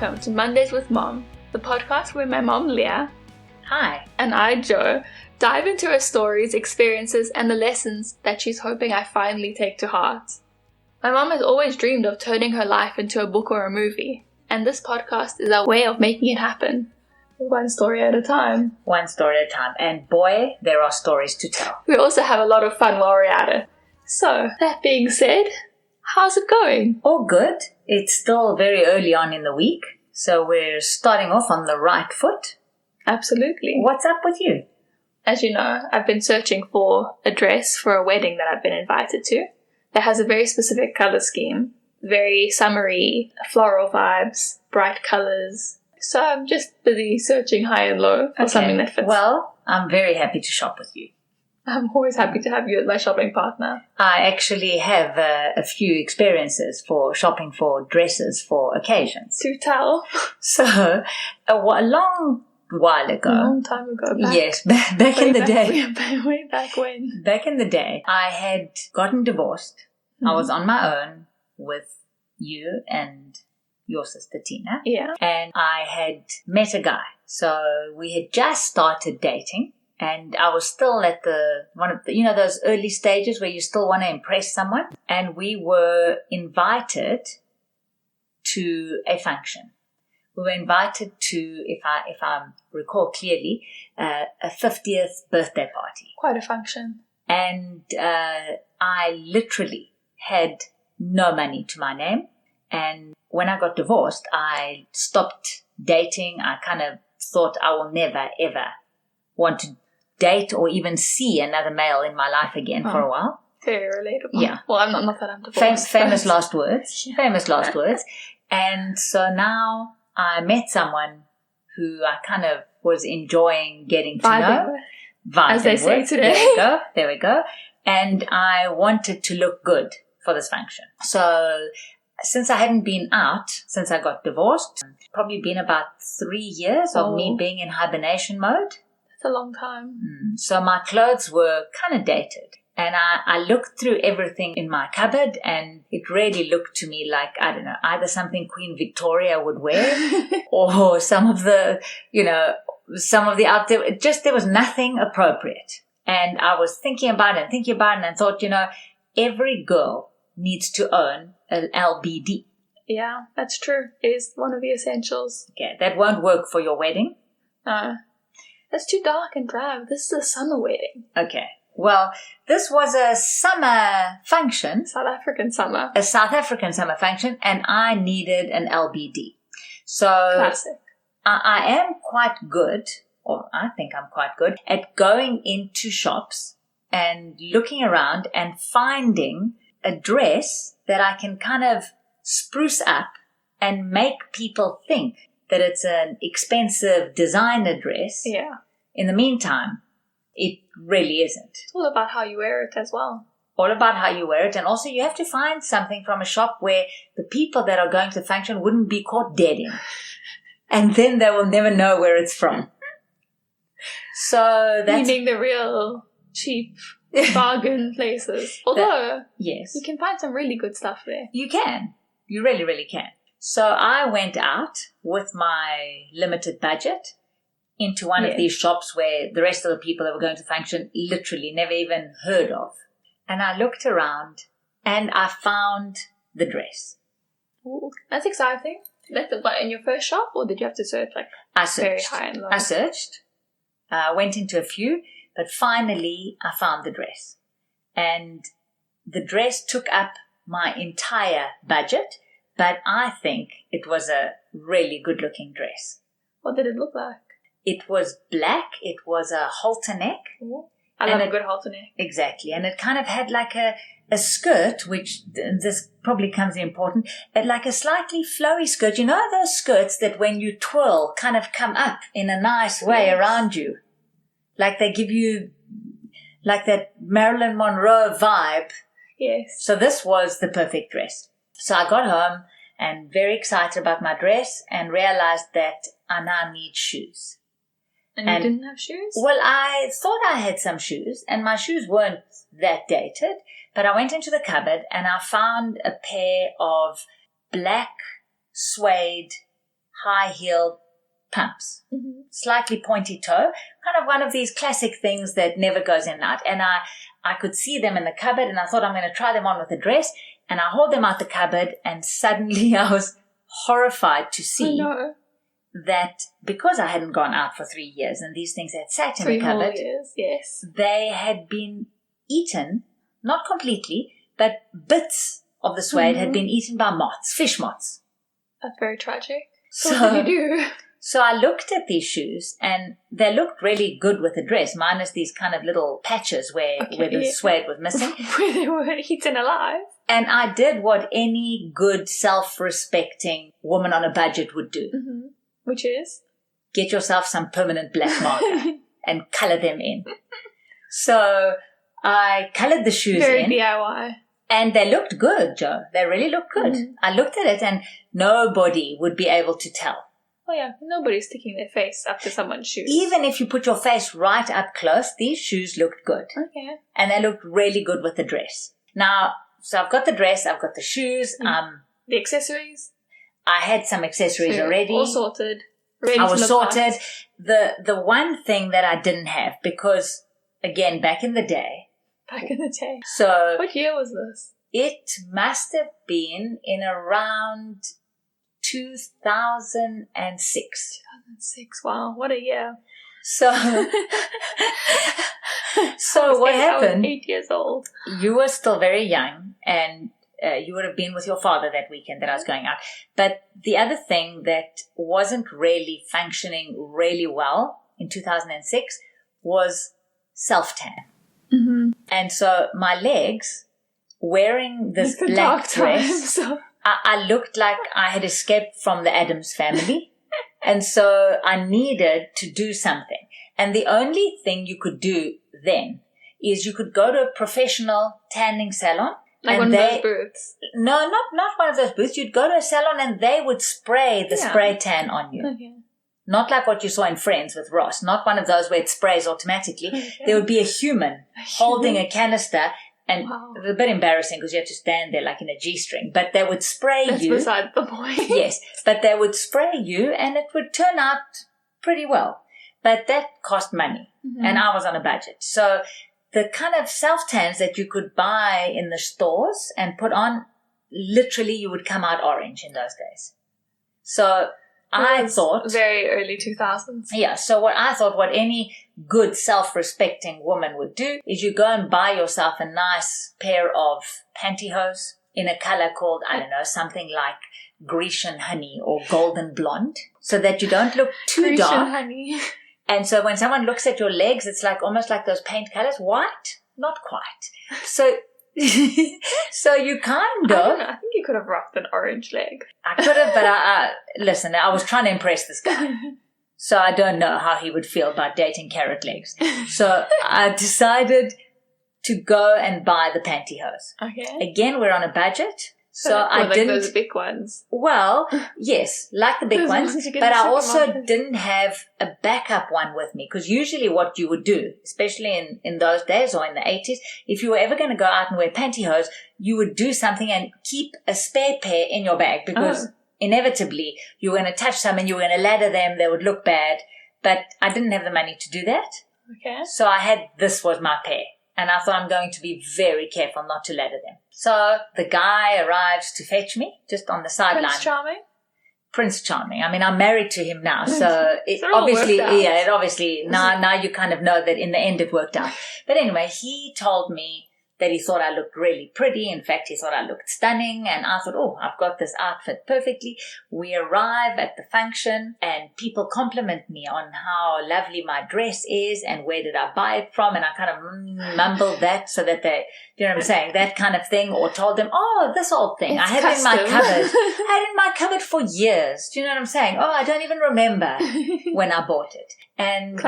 Welcome to Mondays with Mom, the podcast where my mom, Leah, hi, and I, Jo, dive into her stories, experiences, and the lessons that she's hoping I finally take to heart. My mom has always dreamed of turning her life into a book or a movie, and this podcast is our way of making it happen. One story at a time. One story at a time. And boy, there are stories to tell. We also have a lot of fun while we're at it. So, that being said, how's it going? All good. It's still very early on in the week, so we're starting off on the right foot. Absolutely. What's up with you? As you know, I've been searching for a dress for a wedding that I've been invited to that has a very specific color scheme, very summery, floral vibes, bright colors. So I'm just busy searching high and low for something that fits. Well, I'm very happy to shop with you. I'm always happy to have you as my shopping partner. I actually have a few experiences for shopping for dresses for occasions. To tell. So, a long while ago. A long time ago. Yes, back in the day. Way back when. Back in the day, I had gotten divorced. Mm-hmm. I was on my own with you and your sister Tina. Yeah. And I had met a guy. So we had just started dating. And I was still at one of the, those early stages where you still want to impress someone. And we were invited to a function. We were invited to, if I recall clearly, a 50th birthday party. Quite a function. And I literally had no money to my name. And when I got divorced, I stopped dating. I kind of thought I will never, ever want to date or even see another male in my life again for a while. Very relatable. Yeah. Well, I'm not that I'm divorced. Famous last words. Yeah. Famous last words. And so now I met someone who I kind of was enjoying getting to know. Vibing as they say today. There we go. And I wanted to look good for this function. So since I hadn't been out, since I got divorced, probably been about 3 years of me being in hibernation mode. It's a long time. So my clothes were kind of dated. And I looked through everything in my cupboard and it really looked to me like, I don't know, either something Queen Victoria would wear or some of the out there. There was nothing appropriate. And I was thinking about it and thought, every girl needs to own an LBD. Yeah, that's true. It is one of the essentials. Okay, that won't work for your wedding. That's too dark and drab. This is a summer wedding. Okay. Well, this was a summer function. South African summer. A South African summer function, and I needed an LBD. So classic. I am quite good, or I think I'm quite good, at going into shops and looking around and finding a dress that I can kind of spruce up and make people think that it's an expensive designer dress. Yeah. In the meantime, it really isn't. It's all about how you wear it as well. All about how you wear it. And also you have to find something from a shop where the people that are going to the function wouldn't be caught dead in. And then they will never know where it's from. So that's... Meaning the real cheap bargain places. Although, yes, you can find some really good stuff there. You can. You really, really can. So I went out with my limited budget into one of these shops where the rest of the people that were going to function literally never even heard of. And I looked around and I found the dress. Ooh, that's exciting. That's in your first shop, or did you have to search I searched. Very high and low? I searched. Went into a few, but finally I found the dress. And the dress took up my entire budget. But I think it was a really good-looking dress. What did it look like? It was black. It was a halter neck. Ooh. I love a good halter neck. Exactly. And it kind of had like a skirt, which this probably comes important, like a slightly flowy skirt. You know those skirts that when you twirl kind of come up in a nice way around you? Like they give you like that Marilyn Monroe vibe. Yes. So this was the perfect dress. So I got home and very excited about my dress and realized that I now need shoes. And you didn't have shoes? Well, I thought I had some shoes and my shoes weren't that dated, but I went into the cupboard and I found a pair of black suede high heel pumps, slightly pointy toe, kind of one of these classic things that never goes in and out. And I could see them in the cupboard, and I thought I'm going to try them on with a dress. And I hauled them out the cupboard, and suddenly I was horrified to see that because I hadn't gone out for 3 years and these things had sat in the cupboard, 3 years, yes, they had been eaten, not completely, but bits of the suede had been eaten by moths, fish moths. That's very tragic. So what did you do? So I looked at these shoes, and they looked really good with the dress, minus these kind of little patches where the suede was missing. Where they were eaten alive. And I did what any good, self-respecting woman on a budget would do. Which is? Get yourself some permanent black marker and colour them in. So I coloured the shoes Very in. DIY. And they looked good, Joe. They really looked good. I looked at it, and nobody would be able to tell. Oh yeah, nobody's sticking their face up to someone's shoes. Even if you put your face right up close, these shoes looked good. Okay. And they looked really good with the dress. Now, so I've got the dress, I've got the shoes. The accessories? I had some accessories already. All sorted. Ready I was sorted. Past. The one thing that I didn't have, because, again, back in the day. So what year was this? It must have been in around 2006. 2006, wow, what a year. So what happened? I was 8 years old. You were still very young, and you would have been with your father that weekend that I was going out. But the other thing that wasn't really functioning really well in 2006 was self-tan. And so my legs, wearing this black dress, I looked like I had escaped from the Addams family. And so I needed to do something. And the only thing you could do then is you could go to a professional tanning salon. Like one of those booths? No, not one of those booths. You'd go to a salon and they would spray the spray tan on you. Okay. Not like what you saw in Friends with Ross. Not one of those where it sprays automatically. Okay. There would be a human holding a canister. And it was a bit embarrassing because you had to stand there like in a G-string. But they would spray you. That's beside the point. Yes. But they would spray you and it would turn out pretty well. But that cost money. And I was on a budget. So the kind of self-tans that you could buy in the stores and put on, literally you would come out orange in those days. So I thought... Very early 2000s. Yeah, so what any good self-respecting woman would do is you go and buy yourself a nice pair of pantyhose in a color called, I don't know, something like Grecian honey or golden blonde, so that you don't look too Grecian dark. Honey. And so when someone looks at your legs, it's like almost like those paint colors. White? Not quite. So you kind of... I think you could have rocked an orange leg. I could have, but listen, I was trying to impress this guy. So I don't know how he would feel about dating carrot legs. So I decided to go and buy the pantyhose. Okay. Again, we're on a budget. So I like didn't... those big ones. Well, yes, like the big ones. But I also didn't have a backup one with me. Because usually what you would do, especially in those days or in the 80s, if you were ever going to go out and wear pantyhose, you would do something and keep a spare pair in your bag. Because inevitably you were going to touch some and you were going to ladder them. They would look bad. But I didn't have the money to do that. Okay. So this was my pair. And I thought I'm going to be very careful not to ladder them. So the guy arrives to fetch me just on the sideline. Prince Charming. I mean, I'm married to him now. So it obviously, now you kind of know that in the end it worked out. But anyway, he told me that he thought I looked really pretty. In fact, he thought I looked stunning. And I thought, oh, I've got this outfit perfectly. We arrive at the function and people compliment me on how lovely my dress is and where did I buy it from. And I kind of mumbled that so that they, you know what I'm saying, that kind of thing. Or told them, oh, this old thing. I had it in my cupboard. I had it in my cupboard for years. Do you know what I'm saying? Oh, I don't even remember when I bought it. And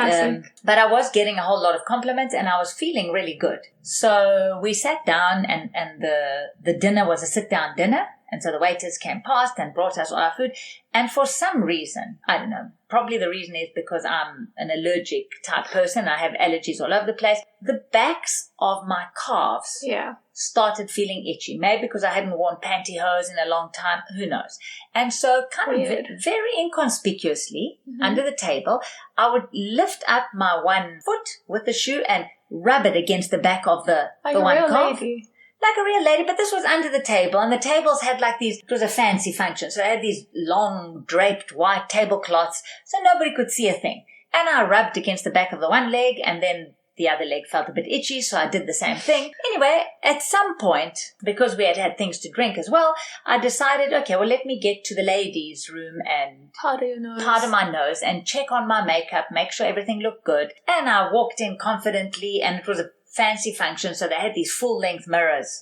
but I was getting a whole lot of compliments and I was feeling really good. So we sat down and the dinner was a sit-down dinner And so the waiters came past and brought us all our food. And for some reason, I don't know, probably the reason is because I'm an allergic type person. I have allergies all over the place. The backs of my calves started feeling itchy. Maybe because I hadn't worn pantyhose in a long time. Who knows? And so kind of very inconspicuously under the table, I would lift up my one foot with the shoe and rub it against the back of the one calf. Lady. Like a real lady, but this was under the table, and the tables had like these, it was a fancy function, so they had these long draped white tablecloths, so nobody could see a thing. And I rubbed against the back of the one leg, and then the other leg felt a bit itchy, so I did the same thing. Anyway, at some point, because we had had things to drink as well, I decided, okay, well, let me get to the ladies' room and powder my nose and check on my makeup, make sure everything looked good. And I walked in confidently, and it was a fancy function, so they had these full-length mirrors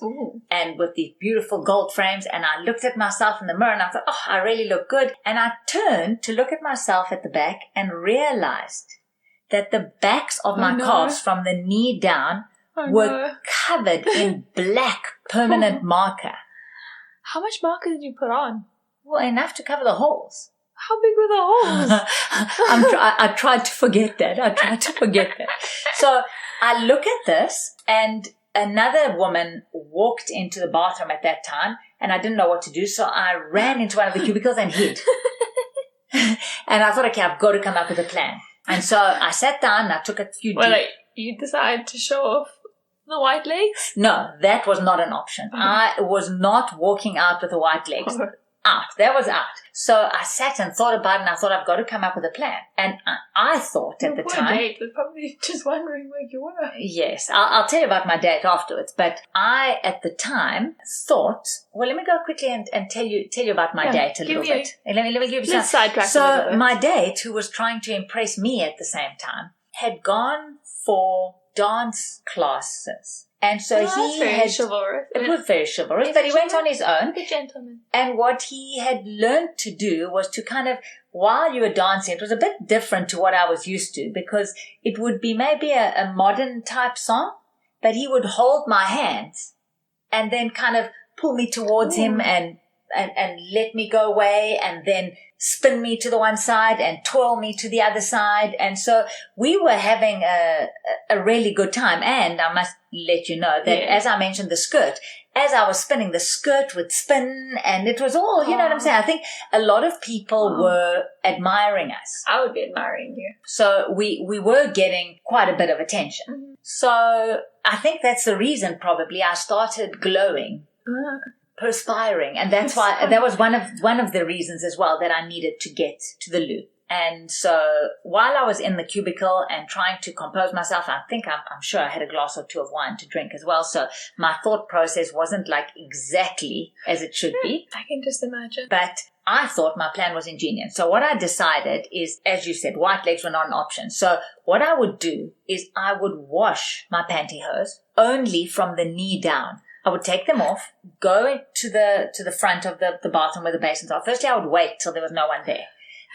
and with these beautiful gold frames, and I looked at myself in the mirror and I thought, oh, I really look good. And I turned to look at myself at the back and realized that the backs of my calves from the knee down were covered in black permanent marker. How much marker did you put on? Well, enough to cover the holes. How big were the holes? I tried to forget that. So I look at this, and another woman walked into the bathroom at that time, and I didn't know what to do, so I ran into one of the cubicles and hid. And I thought, okay, I've got to come up with a plan. And so I sat down and I took a few you decided to show off the white legs? No, that was not an option. I was not walking out with the white legs. That was out. So I sat and thought about it, and I thought, I've got to come up with a plan. And I thought at the time... Your date was probably just wondering where you were. Yes, I'll tell you about my date afterwards. But I, at the time, thought... Well, let me go quickly and tell you about my date a little bit. Let me give you some... Let's sidetrack a little bit. So my date, who was trying to impress me at the same time, had gone for dance classes. And so he had... chivalrous. It was very chivalrous, but he went on his own. Like a gentleman. And what he had learned to do was to kind of, while you were dancing, it was a bit different to what I was used to, because it would be maybe a modern type song, but he would hold my hands and then kind of pull me towards him and let me go away, and then spin me to the one side and twirl me to the other side. And so we were having a really good time. And I must let you know that, as I mentioned, the skirt, as I was spinning, the skirt would spin, and it was all, you know what I'm saying? I think a lot of people were admiring us. I would be admiring you. So we were getting quite a bit of attention. Mm-hmm. So I think that's the reason probably I started glowing. Perspiring, and that's why that was one of the reasons as well that I needed to get to the loo. And so while I was in the cubicle and trying to compose myself, I'm sure I had a glass or two of wine to drink as well. So my thought process wasn't like exactly as it should be. I can just imagine. But I thought my plan was ingenious. So what I decided is, as you said, white legs were not an option. So what I would do is I would wash my pantyhose only from the knee down. I would take them off, go to the front of the bathroom where the basins are. Firstly, I would wait till there was no one there.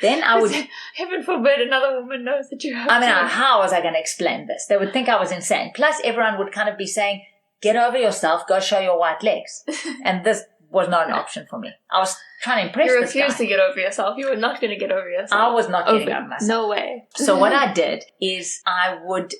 Then I would... Heaven forbid another woman knows that you have how was I going to explain this? They would think I was insane. Plus, everyone would kind of be saying, get over yourself, go show your white legs. And this was not an option for me. I was trying to impress this guy. You refused to get over yourself. You were not going to get over yourself. I was not getting over myself. No way. So what I did is I would,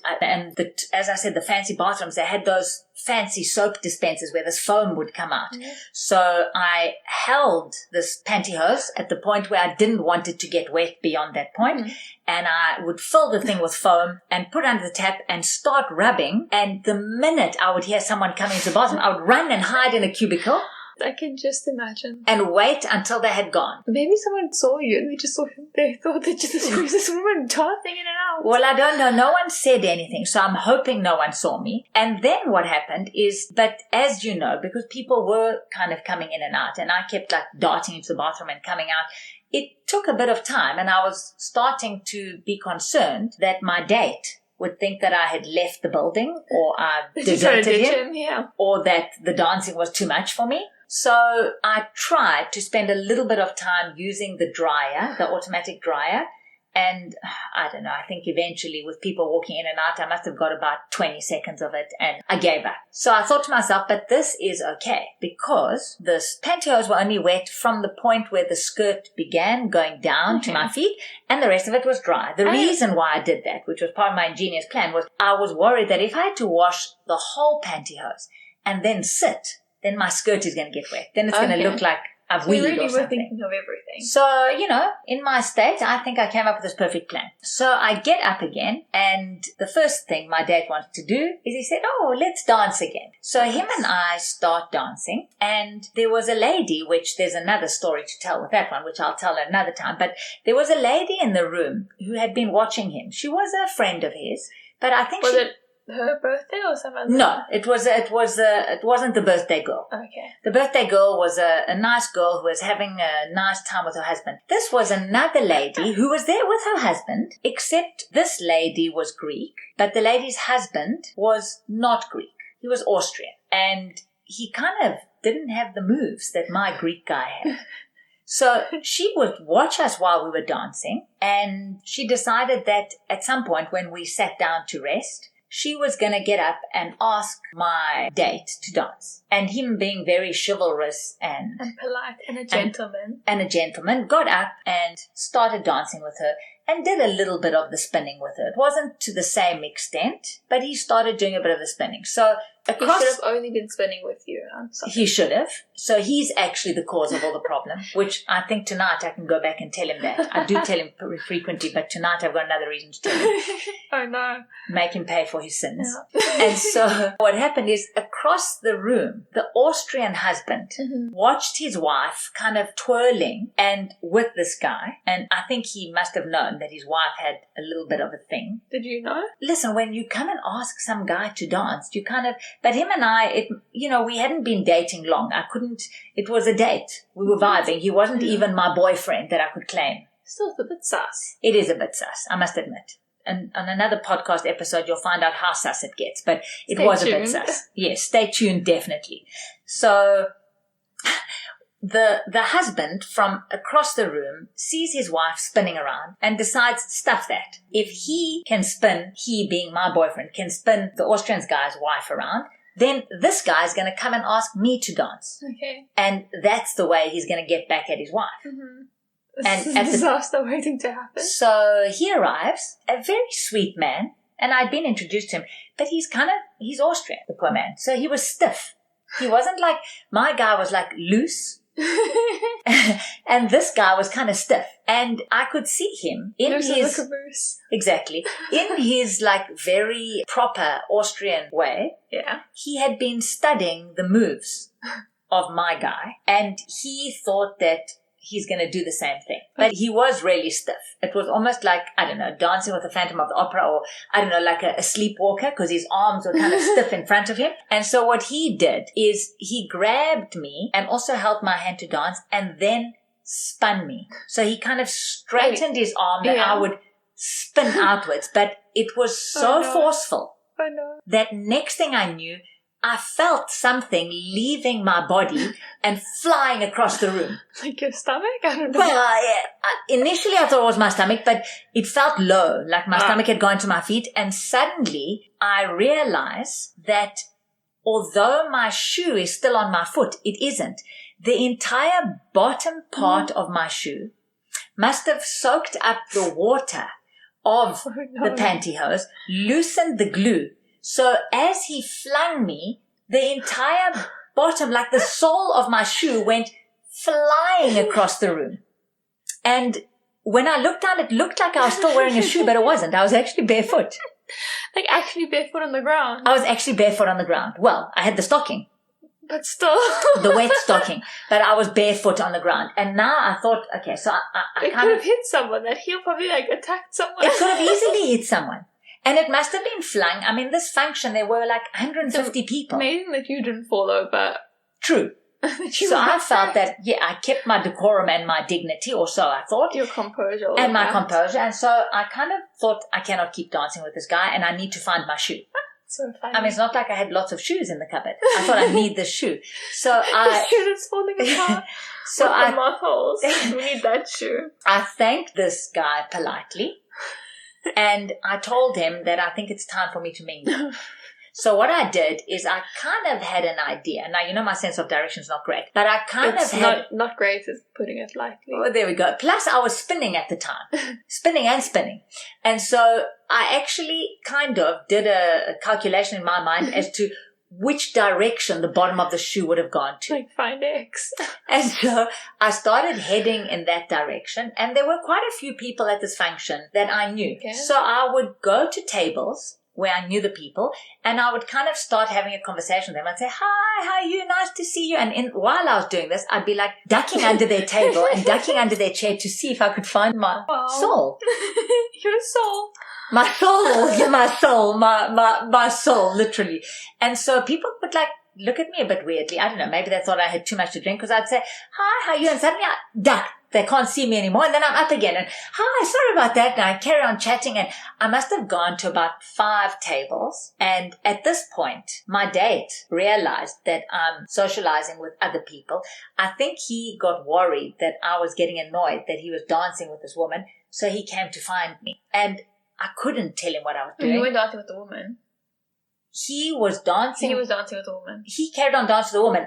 as I said, the fancy bathrooms, they had those fancy soap dispensers where this foam would come out. Mm-hmm. So I held this pantyhose at the point where I didn't want it to get wet beyond that point. Mm-hmm. And I would fill the thing with foam and put it under the tap and start rubbing. And the minute I would hear someone coming into the bathroom, I would run and hide in a cubicle. I can just imagine. And wait until they had gone. Maybe someone saw you and they thought that there was this woman dancing in and out. Well, I don't know. No one said anything, so I'm hoping no one saw me. And then what happened is, but as you know, because people were kind of coming in and out, and I kept like darting into the bathroom and coming out, it took a bit of time, and I was starting to be concerned that my date would think that I had left the building, or I deserted him, or that the dancing was too much for me. So I tried to spend a little bit of time using the dryer, the automatic dryer, And I don't know, I think eventually with people walking in and out, I must have got about 20 seconds of it and I gave up. So I thought to myself, but this is okay because the pantyhose were only wet from the point where the skirt began going down to my feet and the rest of it was dry. The reason why I did that, which was part of my ingenious plan, was I was worried that if I had to wash the whole pantyhose and then sit, then my skirt is going to get wet. Then it's going to look like I've wheeled really or something. were thinking of everything. So, in my state, I think I came up with this perfect plan. So I get up again, and the first thing my dad wanted to do is he said, oh, let's dance again. So him and I start dancing, and there was a lady, which there's another story to tell with that one, which I'll tell another time, but there was a lady in the room who had been watching him. She was a friend of his, but I think Was it her birthday or something? No, it wasn't the birthday girl. Okay. The birthday girl was a nice girl who was having a nice time with her husband. This was another lady who was there with her husband, except this lady was Greek, but the lady's husband was not Greek. He was Austrian, and he kind of didn't have the moves that my Greek guy had. So she would watch us while we were dancing, and she decided that at some point when we sat down to rest, she was going to get up and ask my date to dance. And him being very chivalrous and polite and a gentleman. And a gentleman got up and started dancing with her and did a little bit of the spinning with her. It wasn't to the same extent, but he started doing a bit of the spinning. So He should have only been spinning with you. I'm sorry. He should have. So he's actually the cause of all the problem, which I think tonight I can go back and tell him that. I do tell him frequently, but tonight I've got another reason to tell him. Oh, no. Make him pay for his sins. Yeah. And so what happened is across the room, the Austrian husband watched his wife kind of twirling and with this guy. And I think he must have known that his wife had a little bit of a thing. Did you know? Listen, when you come and ask some guy to dance, you kind of... But him and I, we hadn't been dating long. It was a date. We were vibing. He wasn't even my boyfriend that I could claim. Still a bit sus. It is a bit sus, I must admit. And on another podcast episode, you'll find out how sus it gets. But it was a bit sus. Yes, stay tuned, definitely. So the husband from across the room sees his wife spinning around and decides, stuff that. If he can spin, he being my boyfriend, can spin the Austrian guy's wife around, then this guy's going to come and ask me to dance. Okay. And that's the way he's going to get back at his wife. Mm-hmm. And this is a disaster waiting to happen. So he arrives, a very sweet man, and I'd been introduced to him, but he's Austrian, the poor man. So he was stiff. He wasn't like, my guy was like loose. And this guy was kind of stiff, and I could see him in his like very proper Austrian way. Yeah, he had been studying the moves of my guy, and he thought that he's going to do the same thing. But he was really stiff. It was almost like, I don't know, Dancing with the Phantom of the Opera, or I don't know, like a sleepwalker, because his arms were kind of stiff in front of him. And so what he did is he grabbed me and also held my hand to dance and then spun me. So he kind of straightened his arm that I would spin outwards. But it was so forceful that next thing I knew, I felt something leaving my body and flying across the room. Like your stomach? I don't know. Well, initially I thought it was my stomach, but it felt low, like my stomach had gone to my feet. And suddenly I realized that although my shoe is still on my foot, it isn't. The entire bottom part of my shoe must have soaked up the water of the pantyhose, loosened the glue. So as he flung me, the entire bottom, like the sole of my shoe, went flying across the room. And when I looked down, it looked like I was still wearing a shoe, but it wasn't. I was actually barefoot. Like actually barefoot on the ground? I was actually barefoot on the ground. Well, I had the stocking. But still. The wet stocking. But I was barefoot on the ground. And now I thought, okay, so I it could have hit someone. That heel probably attacked someone. It could have easily hit someone. And it must have been flung. I mean, this function, there were like 150 people. Amazing that you didn't fall over. True. So I felt that, I kept my decorum and my dignity, or so I thought. Your composure. And my composure. And so I kind of thought, I cannot keep dancing with this guy, and I need to find my shoe. So funny. I mean, it's not like I had lots of shoes in the cupboard. I thought I need this shoe. So the shoe that's falling apart. So with the moth holes. We need that shoe. I thanked this guy politely, and I told him that I think it's time for me to mingle. So what I did is I kind of had an idea. Now, you know my sense of direction is not great, but I kind of had... not great is putting it lightly. Oh, there we go. Plus, I was spinning at the time. Spinning. And so I actually kind of did a calculation in my mind as to which direction the bottom of the shoe would have gone to. Like find X. And so I started heading in that direction, and there were quite a few people at this function that I knew. Okay. So I would go to tables where I knew the people, and I would kind of start having a conversation with them. I'd say, hi, how are you? Nice to see you. And while I was doing this, I'd be like ducking under their table and ducking under their chair to see if I could find my soul. Your soul. My soul, yeah, my soul, literally. And so people would like look at me a bit weirdly. I don't know, maybe they thought I had too much to drink, because I'd say, hi, how are you? And suddenly I duck. They can't see me anymore. And then I'm up again. And hi, sorry about that. And I carry on chatting. And I must have gone to about 5 tables. And at this point, my date realized that I'm socializing with other people. I think he got worried that I was getting annoyed that he was dancing with this woman. So he came to find me. And I couldn't tell him what I was doing. You were dancing with the woman. He was dancing. He was dancing with the woman. He carried on dancing with the woman.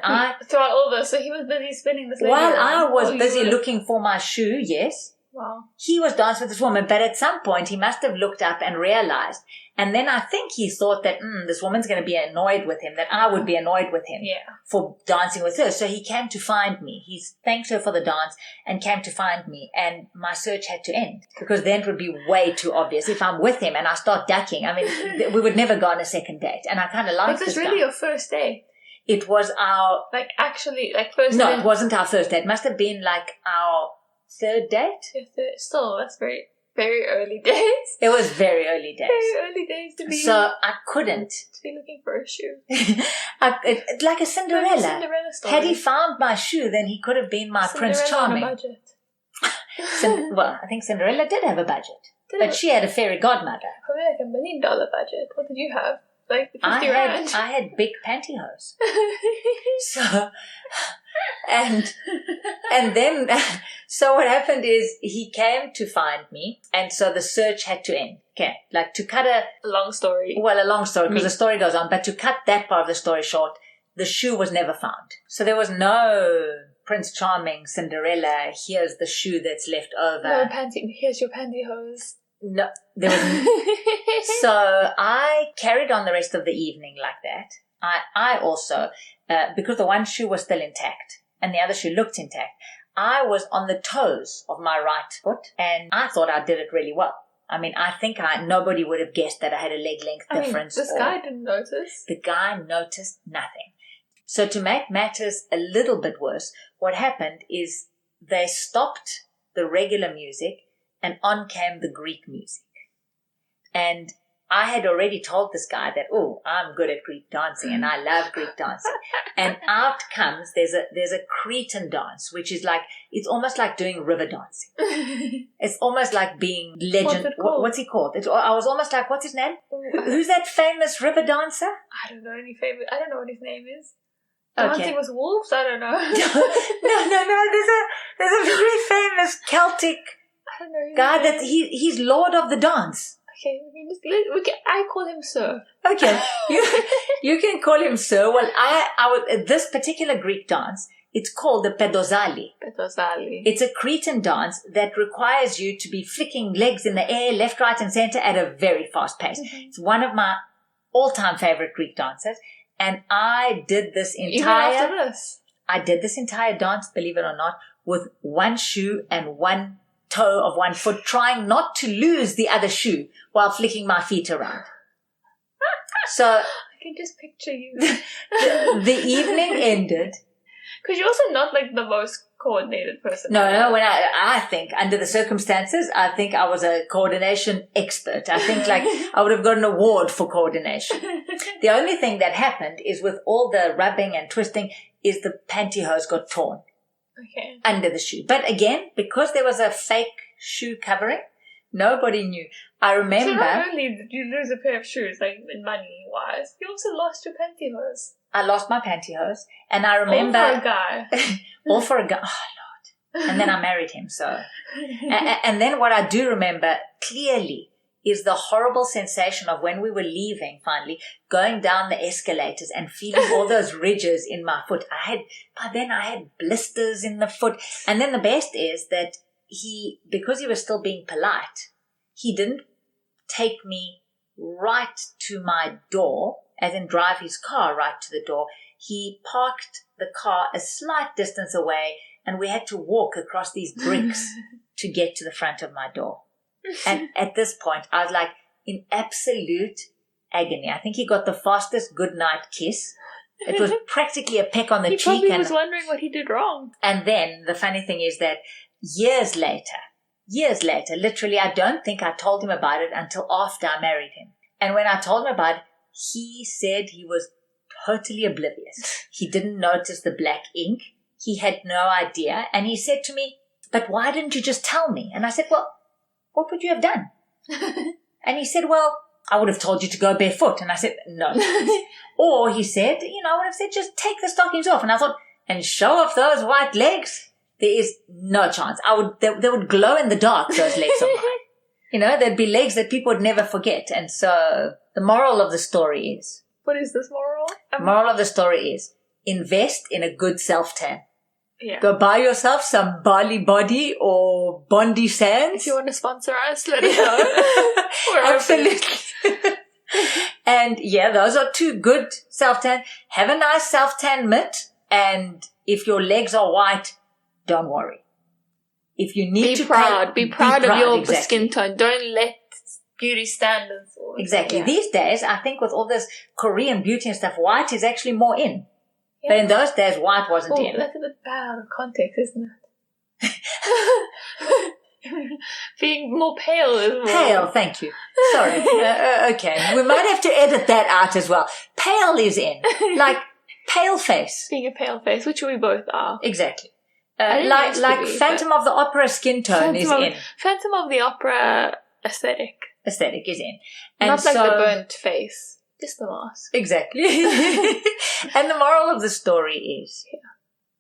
Throughout all this, so he was busy spinning this lady While around. I was busy looking for my shoe, yes. Wow. He was dancing with this woman, but at some point he must have looked up and realized. And then I think he thought that this woman's going to be annoyed with him, that I would be annoyed with him for dancing with her. So he came to find me. He thanked her for the dance and came to find me. And my search had to end, because then it would be way too obvious. If I'm with him and I start ducking, I mean, we would never go on a second date. And I kind of liked this Was this really your first date? It was our... first No, date? it wasn't our first date. It must have been like our 3rd date. Still, that's very, very early days. It was very early days. Very early days to be... So I couldn't... To be looking for a shoe. Like a Cinderella. Like a Cinderella story. Had he found my shoe, then he could have been my Prince Charming. On a budget. Well, I think Cinderella did have a budget. But she had a fairy godmother. Probably like $1 million budget. What did you have? Like 50 rand? I had big pantyhose. So... And then, so what happened is he came to find me, and so the search had to end. Okay, like to cut a long story. Well, a long story, because the story goes on, but to cut that part of the story short, the shoe was never found. So there was no Prince Charming, Cinderella, here's the shoe that's left over. No, here's your pantyhose. No, there was So I carried on the rest of the evening like that. I also, because the one shoe was still intact and the other shoe looked intact, I was on the toes of my right foot, and I thought I did it really well. I mean, I think nobody would have guessed that I had a leg length difference. This guy didn't notice. The guy noticed nothing. So to make matters a little bit worse, what happened is they stopped the regular music and on came the Greek music. And I had already told this guy that, I'm good at Greek dancing and I love Greek dancing. And out comes, there's a Cretan dance, which is like, it's almost like doing river dancing. It's almost like being legend. What's he called? I was almost like, what's his name? Who's that famous river dancer? I don't know what his name is. Okay. Dancing with wolves? I don't know. No. There's a very famous Celtic guy that he's Lord of the Dance. Okay, I call him Sir. Okay, you can call him Sir. Well, I would, this particular Greek dance, it's called the pedozali. Pedozali. It's a Cretan dance that requires you to be flicking legs in the air, left, right, and center at a very fast pace. Mm-hmm. It's one of my all-time favorite Greek dances, and I did this entire. Even after this, I did this entire dance, believe it or not, with one shoe and one toe of one foot, trying not to lose the other shoe while flicking my feet around. So I can just picture you. the evening ended. Because you're also not like the most coordinated person. No. When I think under the circumstances, I think I was a coordination expert. I think like I would have got an award for coordination. The only thing that happened is with all the rubbing and twisting is the pantyhose got torn. Okay. Under the shoe. But again, because there was a fake shoe covering, nobody knew. I So remember not only did you lose a pair of shoes, like money-wise, you also lost your pantyhose. I lost my pantyhose, and I remember All for a guy. all for a guy. Oh Lord! And then I married him. So, and then what I do remember clearly is the horrible sensation of when we were leaving, finally going down the escalators and feeling all those ridges in my foot. By then I had blisters in the foot, and then the best is that because he was still being polite, he didn't take me right to my door, as in drive his car right to the door. He parked the car a slight distance away, and we had to walk across these bricks to get to the front of my door. And at this point, I was like in absolute agony. I think he got the fastest goodnight kiss. It was practically a peck on the cheek. He probably was wondering what he did wrong. And then the funny thing is that years later, literally, I don't think I told him about it until after I married him. And when I told him about it, he said he was totally oblivious. He didn't notice the black ink. He had no idea. And he said to me, "But why didn't you just tell me?" And I said, "Well, what would you have done?" And he said, "Well, I would have told you to go barefoot." And I said, "No." Or he said, I would have said, "Just take the stockings off." And I thought, and show off those white legs? There is no chance. They would glow in the dark, those legs of mine. There'd be legs that people would never forget. And so the moral of the story is... What is this moral? Moral of the story is invest in a good self-tan. Yeah. Go buy yourself some Bali Body or Bondi Sands. If you want to sponsor us, let us know. We're absolutely. And yeah, those are two good self-tan. Have a nice self-tan mitt. And if your legs are white, don't worry. If you need to be proud of your skin tone. Don't let beauty standards. Exactly. Yeah. These days, I think with all this Korean beauty and stuff, white is actually more in. Yeah. But in those days, white wasn't in. That's a bit bad out of context, isn't it? Being more pale is more... Pale, thank you. Sorry. Okay. We might have to edit that out as well. Pale is in. Like pale face. Being a pale face, which we both are. Exactly. Like Phantom of the Opera skin tone is in. Phantom of the Opera aesthetic. Aesthetic is in. And not like the burnt face. Just the mask. Exactly. And the moral of the story is,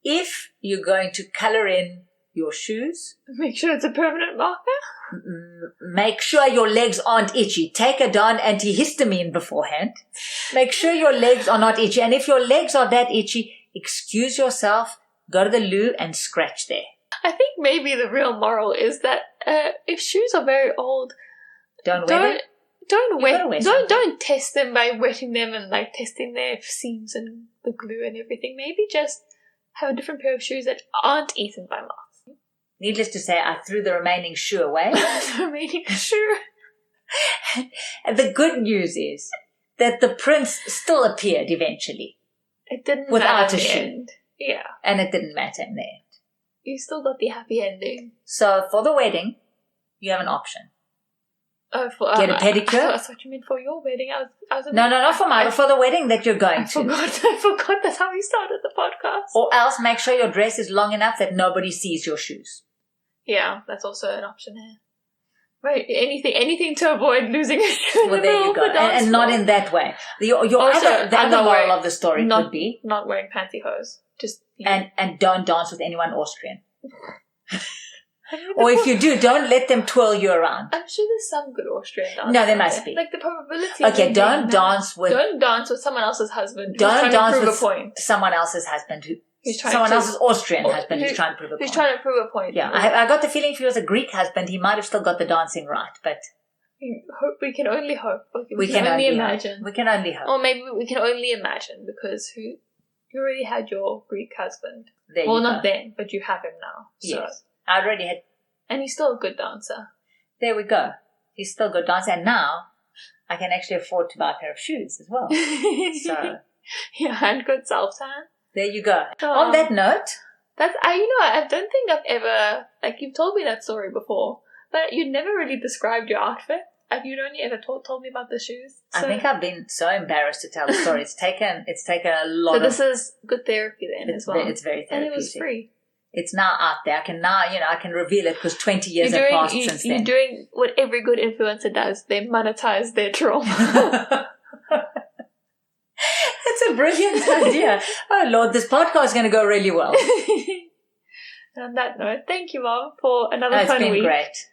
if you're going to colour in your shoes... Make sure it's a permanent marker. Make sure your legs aren't itchy. Take a darn antihistamine beforehand. Make sure your legs are not itchy. And if your legs are that itchy, excuse yourself, go to the loo and scratch there. I think maybe the real moral is that if shoes are very old, don't test them by wetting them and like testing their seams and the glue and everything. Maybe just have a different pair of shoes that aren't eaten by moths. Needless to say, I threw the remaining shoe away. The remaining shoe. And the good news is that the prince still appeared eventually. It didn't without matter a shoe. end. Yeah. And it didn't matter in the end. You still got the happy ending. So for the wedding, you have an option. Oh, get a pedicure. That's what you meant for your wedding. No, not for mine, but for the wedding that you're going to. I forgot that's how we started the podcast. Or else make sure your dress is long enough that nobody sees your shoes. Yeah, that's also an option here. Right, anything to avoid losing a shoe. Well, there you go. And not in that way. The other moral of the story could be... Not wearing pantyhose. Just... And don't dance with anyone Austrian. Or if you do, don't let them twirl you around. I'm sure there's some good Austrian dancers. No, there must be. Like the probability. Okay, don't dance with someone else's husband. Don't dance with point. Someone else's husband else's Austrian husband who's trying to prove a point. Who's trying to prove a point. Yeah, I got the feeling if he was a Greek husband, he might have still got the dancing right, but... We can only hope. We can only imagine. We can only hope. Or maybe we can only imagine because you already had your Greek husband. Well, not then, but you have him now. So. Yes. I already had... And he's still a good dancer. There we go. He's still a good dancer. And now I can actually afford to buy a pair of shoes as well. So... Yeah, and good self-tan. There you go. On that note... I don't think I've ever... Like, you've told me that story before, but you never really described your outfit. You'd only ever told me about the shoes. So. I think I've been so embarrassed to tell the story. It's taken a lot So this is good therapy then as well. It's very therapeutic. And it was free. it's now out there. I can reveal it because 20 years have passed since then. You're doing what every good influencer does. They monetize their trauma. That's a brilliant idea. Oh, Lord, this podcast is going to go really well. On that note, thank you, Mom, for another fun week.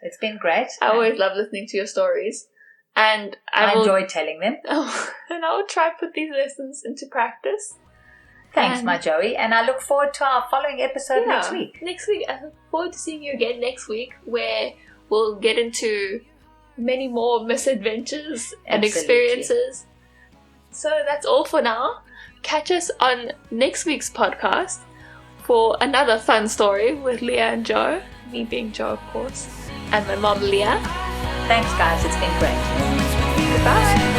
It's been great. I always love listening to your stories. And I enjoy telling them. And I will try to put these lessons into practice. Thanks, my Joey. And I look forward to our following episode next week. Next week. I look forward to seeing you again next week, where we'll get into many more misadventures and experiences. So that's all for now. Catch us on next week's podcast for another fun story with Leah and Joe. Me being Joe, of course. And my mom, Leah. Thanks, guys. It's been great. Goodbye.